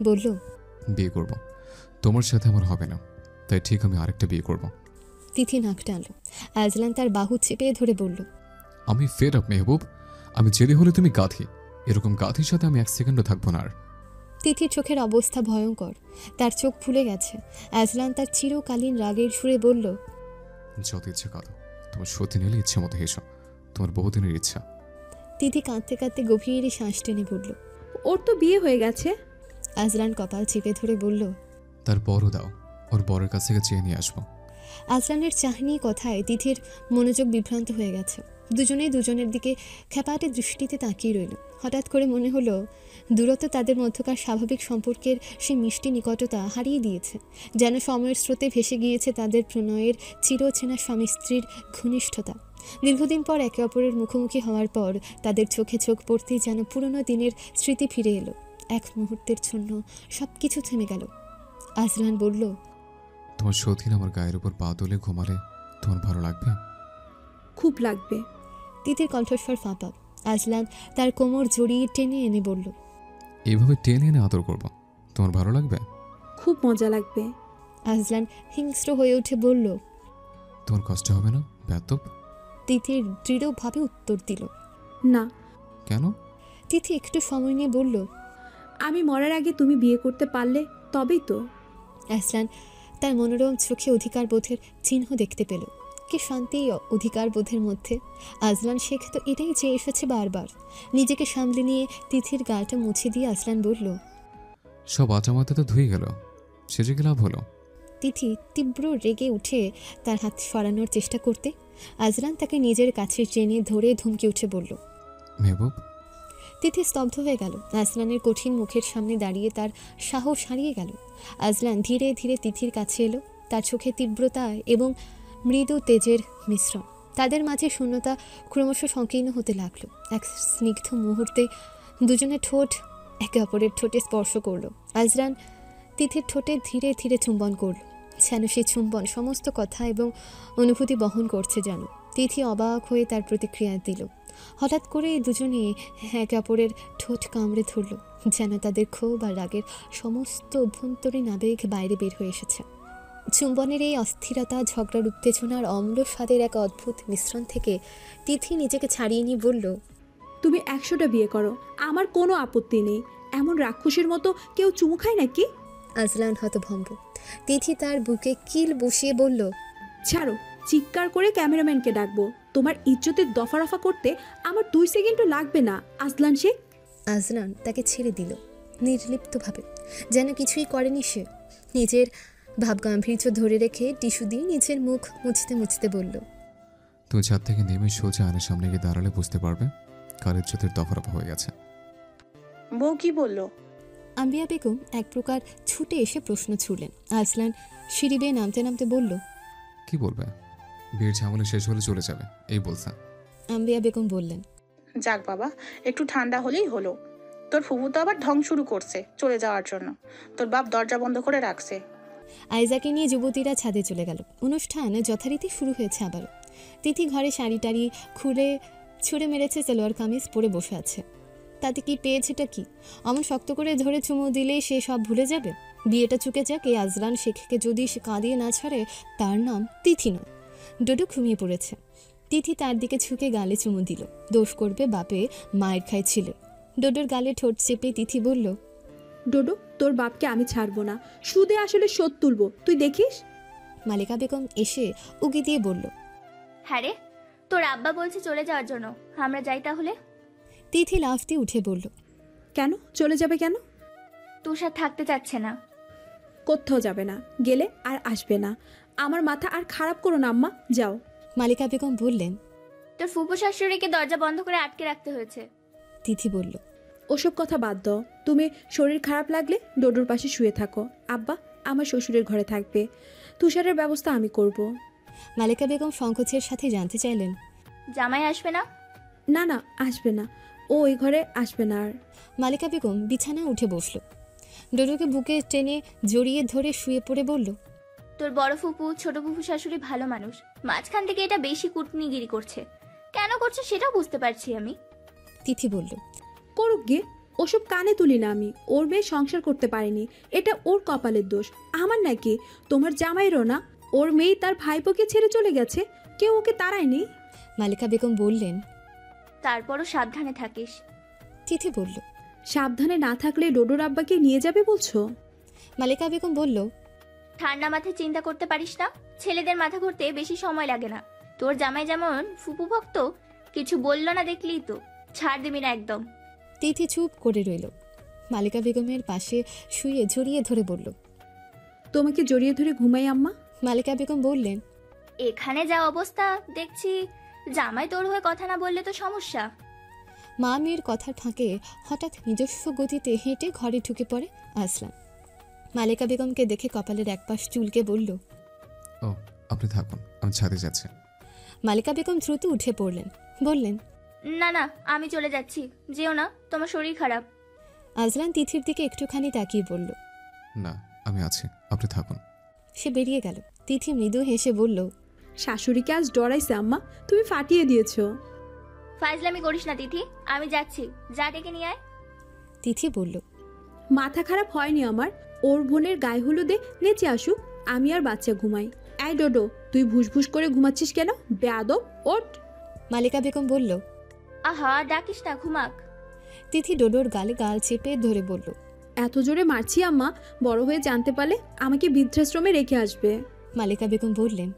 বলল, বিয়ে করব। তোমার সাথে আমার হবে না, তাই ঠিক আমি আরেকটা বিয়ে করব। তিথি নাক টানলো। আজলান তার বাহু চেপে ধরে বলল, আমি ফেড আপ মেহবুব। আমি জেলে হলে তুমি গাধি। এরকম গাধির সাথে আমি 1 সেকেন্ডও থাকবো না আর। তিথির চোখের অবস্থা ভয়ঙ্কর। তার চোখ ফুলে গেছে। আজলান তার চিরকালীন রাগের সুরে বলল, যত ইচ্ছে কাঁদো, তোমার সত্যি নিলে ইচ্ছে মতো হেসো, তোমার বহুদিনের ইচ্ছা। তিথি কাঁদতে কাঁদতে গভীর শ্বাস টেনে পড়ল। ওর তো বিয়ে হয়ে গেছে। আজলান কপাল চেপে ধরে বলল, তার বড় দাও, ওর বরের কাছ থেকে চেয়ে নিয়ে আসবো। আজলানের চাহনি কথায় তিথির মনোযোগ বিভ্রান্ত হয়ে গেছে। দুজনেই দুজনের দিকে খেপাটে দৃষ্টিতে তাকিয়ে রইল। হঠাৎ করে মনে হলো দূরত্ব তাদের মধ্যকার স্বাভাবিক সম্পর্কের সেই মিষ্টি নিকটতা হারিয়ে দিয়েছে। যেন সময়ের স্রোতে ভেসে গিয়েছে তাদের প্রণয়ের চিরচেনা স্বামী স্ত্রীর ঘনিষ্ঠতা। দীর্ঘদিন পর একে অপরের মুখোমুখি হওয়ার পর তাদের চোখে চোখ পড়তেই যেন পুরনো দিনের স্মৃতি ফিরে এলো। এক মুহূর্তের জন্য সব কিছু থেমে গেল। আজলান বলল, তোমার সতীন আমার গায়ের উপর পা তুলে ঘুমালে তোমার ভালো লাগবে? খুব লাগবে। তিথির কণ্ঠস্বর ফাঁপা। আজলান তার কোমর জড়িয়ে টেনে এনে বলল, এইভাবে টেনে এনে আদর করব, তোমার ভালো লাগবে? খুব মজা লাগবে। আজলান হিংস্র হয়ে উঠে বলল, তোমার কষ্ট হবে না বেয়াদব? তিথির দৃঢ়ভাবে উত্তর দিল, না। কেন? তিথি একটু সময় নিয়ে বলল, আমি মরার আগে তুমি বিয়ে করতে পারলে তবেই তো। আজলান তার মনোরম চোখে অধিকার বোধের চিহ্ন দেখতে পেল। কি শান্তি অধিকার বোধের মধ্যে। আজলান শেখ তো এটাই চেয়ে এসেছে বারবার। নিজেকে সামলে নিয়ে তিথির গালটা মুছে দিয়ে আজলান বলল, সব আচামাতে তো ধুয়ে গেল, সেজে কি লাভ হলো? তিথি তীব্র রেগে উঠে তার হাত সরানোর চেষ্টা করতে আজলান তাকে নিজের কাছে টেনে ধরে ধমকে উঠে বলল, মেহবুব। তিথি স্তব্ধ হয়ে গেল। আজলানের কঠিন মুখের সামনে দাঁড়িয়ে তার সাহস হারিয়ে গেল। আজলান ধীরে ধীরে তিথির কাছে এলো। তার চোখে তীব্রতা এবং মৃদু তেজের মিশ্রণ। তাদের মাঝে শূন্যতা ক্রমশ সংকীর্ণ হতে লাগলো। এক স্নিগ্ধ মুহূর্তে দুজনের ঠোঁট একে অপরের ঠোঁটে স্পর্শ করলো। আজলান তিথির ঠোঁটে ধীরে ধীরে চুম্বন করল, যেন সেই চুম্বন সমস্ত কথা এবং অনুভূতি বহন করছে যেন। তিথি অবাক হয়ে তার প্রতিক্রিয়া দিল। হঠাৎ করে দুজনে একে অপরের ঠোঁট কামড়ে ধরল, যেন তাদের ক্ষোভ আর রাগের সমস্ত অভ্যন্তরীণ আবেগ বাইরে বের হয়ে এসেছে। চুম্বনের এই অস্থিরতা, ঝগড়ার উত্তেজনার অম্ল স্বাদের এক অদ্ভুত মিশ্রণ থেকে তিথি নিজেকে ছাড়িয়ে নিয়ে বলল, তুমি 100টা বিয়ে করো, আমার কোনো আপত্তি নেই। এমন রাক্ষসের মতো কেউ চুমু খায় নাকি? আজলান হতভম্ব। তিথি তার বুকে কিল বসিয়ে বলল, ছাড়ো, চিৎকার করে ক্যামেরাম্যানকে ডাকবো। তোমার ইজ্জতের দফারফা করতে আমার 2 সেকেন্ডও লাগবে না আজলান শেখ। আজলান তাকে ছেড়ে দিল নির্লিপ্তভাবে, যেন কিছুই করেনি সে। নিজের ভাবগাম্ভীর্য ধরে রেখে টিস্যু দিয়ে নিজের মুখ মুছতে মুছতে বলল, তুমি ছাদ থেকে নেমে সোজা আয়নার সামনে গিয়ে দাঁড়ালে বুঝতে পারবে কার ইজ্জতের দফারফা হয়ে গেছে। বউ কি বলল? আম্বিয়া বেগম এক প্রকার ছুটে এসে প্রশ্ন ছুড়লেন। আজলান সিঁড়ি বেয়ে নামতে নামতে বলল, কি বলবে? বিয়ের ঝামেলা শেষ হলে চলে যাবে এই বলছে। আম্বিয়া বেগম বললেন, যাক বাবা, একটু ঠান্ডা হলেই হলো। তোর ফুফু তো আবার ঢং শুরু করছে চলে যাওয়ার জন্য। তোর বাপ দরজা বন্ধ করে রাখছে। আইজাকে নিয়ে যুবতীরা ছাদে চলে গেল। অনুষ্ঠান যথারীতি শুরু হয়েছে আবারও। তিথি ঘরে শাড়ি টাড়ি খুলে ছুঁড়ে মেরেছে, সালোয়ার কামিজ পরে বসে আছে। তাতে কি পেয়েছেটা কি? অমন শক্ত করে ধরে চুমু দিলেই সে সব ভুলে যাবে? বিয়েটা চুকে যাক, এই আজলান শেখকে যদি সে কাঁদিয়ে না ছাড়ে, তার নাম তিথি নয়। ডোডো ঘুমিয়ে পড়েছে। তিথি তার দিকে ঝুঁকে গালে চুমু দিল। দোষ করবে বাপে, মায়ের খায় ছিলে। ডোডোর গালে ঠোঁট চেপে তিথি বলল, ডোডো, তোর বাপকে আমি ছাড়বো না। সুদে আসলে শোধ তুলবো, তুই দেখিস। মালিকা বেগম এসে উকি দিয়ে বলল, হ্যাঁ রে, তোর আব্বা বলছে চলে যাওয়ার জন্য, আমরা যাই তাহলে। তিথি লাফ দিয়ে উঠে বলল, কেন চলে যাবে? কেন? তুষার থাকতে চাচ্ছে না। কোথাও যাবে না, গেলে আর আসবে না। আমার মাথা আর খারাপ করো না আম্মা, যাও। মালিকা বেগম বললেন, তোর ফুপু শাশুড়িকে দরজা বন্ধ করে আটকে রাখতে হয়েছে। তিথি বলল, ওসব কথা বাদ দাও। তুমি শরীর খারাপ লাগলে ডোডোর পাশে শুয়ে থাকো। আব্বা আমার শ্বশুরের ঘরে থাকবে, তুষারের ব্যবস্থা আমি করব। মালিকা বেগম সংকোচের সাথে জানতে চাইলেন, জামাই আসবে না? না না, আসবে না, ও ওই ঘরে আসবে না আর। মালিকা বেগম বিছানায় উঠে বসল। ডোডোকে বুকে টেনে জড়িয়ে ধরে শুয়ে পড়ে বলল, তোর বড় ফুপু ছোট ফুপু শাশুড়ি ভালো মানুষ, মাঝখান থেকে এটা বেশি কুটনিগিরি করছে। কেন করছে সেটাও বুঝতে পারছি আমি। তিথি বলল, করুক গে, ওসব কানে তুলি না আমি। ওর মেয়ে সংসার করতে পারেনি, এটা ওর কপালের দোষ, আমার নাকি? তোমার জামাইরও না। ওর মেয়ে তার ভাইপোকে ছেড়ে চলে গেছে, কেউ ওকে তাড়ায়নি। মালিকা বেগম বললেন। তারপরও সাবধানে থাকিস। তিথি বলল, সাবধানে না থাকলে ডোডোর আব্বাকে নিয়ে যাবে বলছো? মালিকা বেগম বলল, ঠান্ডা মাথায় চিন্তা করতে পারিস না? ছেলেদের মাথা ঘুরতে বেশি সময় লাগে না। তোর জামাই যেমন ফুপু ভক্ত, কিছু বলল না দেখলেই তো ছাড় দিবি না একদম। তিথি চুপ করে রইল। মালিকা বেগমের পাশে শুয়ে জড়িয়ে ধরে বলল, তোমাকে জড়িয়ে ধরে ঘুমাই আম্মা? মালিকা বেগম বললেন, এখানে যা অবস্থা দেখছি, জামাই তোর হয়ে কথা না বললে তো সমস্যা। মা মেয়ের কথার ফাঁকে হঠাৎ নিজস্ব গতিতে হেঁটে ঘরে ঢুকে পড়ে আসলাম। মালিকা বেগমকে দেখে কপালের একপাশ চুলকে বলল, ও আপনি থাকুন, আমি ছাদে যাচ্ছি। মালিকা বেগম দ্রুত উঠে পড়লেন, বললেন, না না, আমি চলে যাচ্ছি, যেও না, তোমার শরীর খারাপ। আজলান তিথির দিকে একটুখানি তাকিয়ে বলল, না আমি আছি, আপনি থাকুন। সে বেরিয়ে গেল। তিথি মৃদু হেসে বলল, শাশুড়িকে আজ ডরাইছে আম্মা, তুমি ফাটিয়ে দিয়েছো। ফাইজলামি করিস না তিথি, আমি যাচ্ছি, যা ডেকে নিয়ে আয়। তিথি বলল, মাথা খারাপ হয়নি আমার। ওর বোনের গায়ে হলুদে নেচে আসুক, আমি আর বাচ্চা ঘুমাই। এই ডোডো, তুই ভুসভুস করে ঘুমাচ্ছিস কেন? বেয়াদব, ওঠ। মালিকা বেগম বলল, আহা ডাকিস না, ঘুমাক। তিথি ডোডোর গালে গাল চেপে ধরে বলল, এত জোরে মারছি আম্মা, বড় হয়ে জানতে পারলে আমাকে বৃদ্ধাশ্রমে রেখে আসবে। মালিকা বেগম বললেন,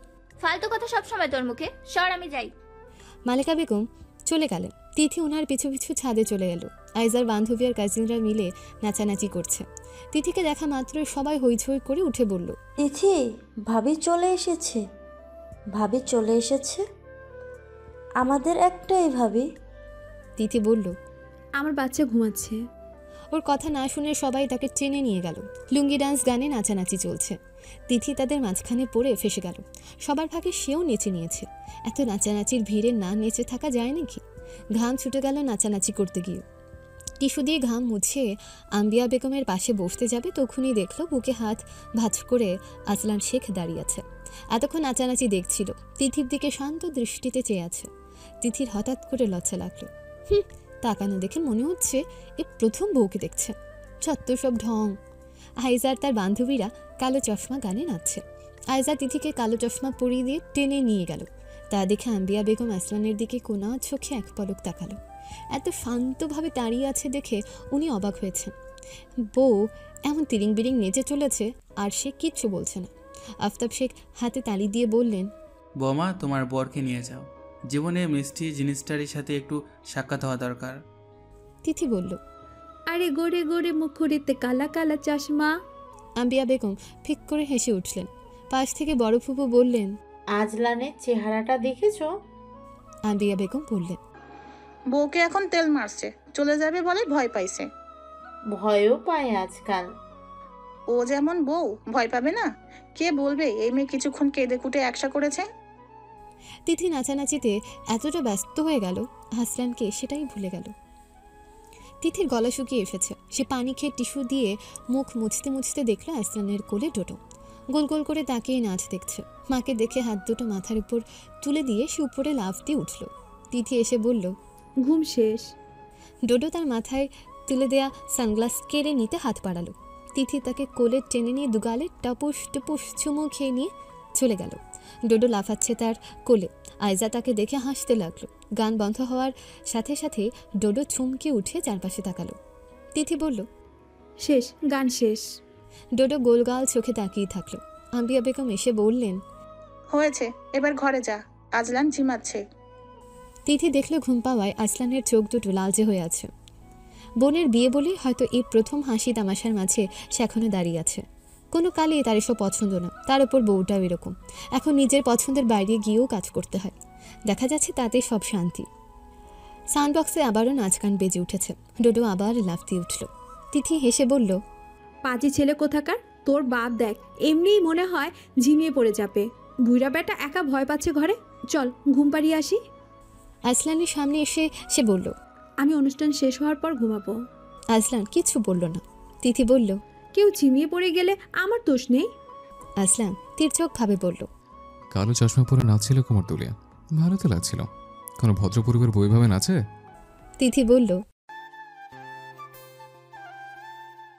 ফালতু কথা সব সময় তোর মুখে, সর, আমি যাই। মালিকা বেগম চলে গেলেন। তিথি ওনার পিছু পিছু ছাদে চলে গেল। আইজার বান্ধবী আর কাজিনরা মিলে নাচানাচি করছে। তিথিকে দেখা মাত্র সবাই হইচই করে উঠে বলল, তিথি, ভাবি চলে এসেছে। ভাবি চলে এসেছে, আমাদের একটাই ভাবি। তিথি বলল, আমার বাচ্চা ঘুমাচ্ছে। ওর কথা না শুনে সবাই তাকে টেনে নিয়ে গেল। লুঙ্গি ডান্স গানে নাচানাচি চলছে। তিথি তাদের মাঝখানে পড়ে ফেসে গেল। সবার ভাগে সেও নেচে নিয়েছে। এত নাচানাচির ভিড়ে না নেচে থাকা যায় নাকি? ঘাম ছুটে গেল নাচানাচি করতে গিয়ে। টিস্যু দিয়ে ঘাম মুছে আম্বিয়া বেগমের পাশে বসতে যাবে, তখনই দেখল বুকে হাত ভাঁজ করে আসলাম শেখ দাঁড়িয়ে আছে। এতক্ষণ নাচানাচি দেখছিল, তিথির দিকে শান্ত দৃষ্টিতে চেয়ে আছে। তিথির হঠাৎ করে লজ্জা লাগলো। তাকানো দেখে মনে হচ্ছে এ প্রথম বউকে দেখছে। যত সব ঢং। আইজার তার বান্ধবীরা কালো চশমা গানে নাচছে। আইজা তিথিকে কালো চশমা পরিয়ে দিয়ে টেনে নিয়ে গেল। তা দেখে আম্বিয়া বেগম আসলানের দিকে কোনা চোখে এক পলক তাকালো। এত শান্তভাবে দাঁড়িয়ে আছে দেখে উনি অবাক হয়েছেন। বউ এমন তিরিং বিরিং নেচে চলেছে আর সে কিচ্ছু বলছে না। আফতাব শেখ হাতে তালি দিয়ে বললেন, বৌমা তোমার বরকে নিয়ে যাও, জীবনে মিষ্টি জিনিসটারই সাথে একটু সাক্ষাৎ হওয়া দরকার। তিথি বলল, আরে গোরে গোরে মুখরিতে কালা কালা চশমা। আম্বিয়া বেগম ফিক করে হেসে উঠলেন। পাশ থেকে বড় ফুপু বললেন, আজলানের চেহারাটা দেখেছো? আম্বিয়া বেগম বললেন, বউকে এখন তেল মারছে, চলে যাবে বলে ভয় পাইছে। ভয়ও পায় আজকাল। ও যেমন বউ, ভয় পাবে না? কে বলবে এই মেয়ে কিছুক্ষণ কেঁদে কুটে একসা করেছে? তিথি নাচানাচিতে এতটা ব্যস্ত হয়ে গেল, হাসলানকে সেটাই ভুলে গেল। তিথির গলা শুকিয়ে এসেছে। সে পানি খেয়ে টিস্যু দিয়ে মুখ মুছতে মুছতে দেখল আসলানের কোলে ডোডো গোল গোল করে তাকিয়ে নাচ দেখছে। মাকে দেখে হাত দুটো মাথার উপর তুলে দিয়ে সে উপরে লাফ দিয়ে উঠল। তিথি এসে বলল, ঘুম শেষ। ডোডো তার মাথায় তুলে দেয়া সানগ্লাস কেড়ে নিতে হাত বাড়ালো। তিথি তাকে কোলে টেনে নিয়ে দুগালে টপুস টুপুস চুমু খেয়ে নিয়ে চলে গেল। ডোডো লাফাচ্ছে তার কোলে। আইজা তাকে দেখে হাসতে লাগলো। গান বন্ধ হওয়ার সাথে সাথে ডোডো চমকে উঠে চারপাশে তাকালো। তিথি বলল, শেষ, গান শেষ। ডোডো গোলগাল চোখে তাকিয়ে থাকলো। আম্বিয়া বেগম এসে বললেন, হয়েছে, এবার ঘরে যা, আজলান ঝিমাচ্ছে। তিথি দেখলে ঘুম পাওয়ায় আসলানের চোখ দুটো লালচে হয়ে আছে। বোনের বিয়ে বলে হয়তো এই প্রথম হাসি তামাশার মাঝে সে এখনো দাঁড়িয়ে আছে। কোনো কালে তার এসব পছন্দ না, তার উপর বউটাও এরকম। এখন নিজের পছন্দের বাইরে গিয়েও কাজ করতে হয়। দেখা যাচ্ছে তাতে সব শান্তি। সাউন্ড বক্সে আবারও নাচ গান বেজে উঠেছে। ডোডো আবার লাফ দিয়ে উঠল। তিথি হেসে বলল, পাজি ছেলে কোথাকার, তোর বাপ দেখ এমনিই মনে হয় ঝিমিয়ে পড়ে যাবে। বুড়া বেটা একা ভয় পাচ্ছে ঘরে, চল ঘুম পাড়িয়ে আসি। আসলানের সামনে এসে সে বলল, আমি অনুষ্ঠান শেষ হওয়ার পর ঘুমাবো। আসলান কিছু বলল না। তিথি বলল, কেউ ঝিমিয়ে পড়ে গেলে আমার দোষ নেই। আসলান তীর চোখ ভাবে বলল, কালো চশমা পরে নাচছিল কুমার তুলিয়া। ভালো তো লাগছিল। কোনো ভদ্র পরিবার বইভাবে নাচে? তিথি বলল,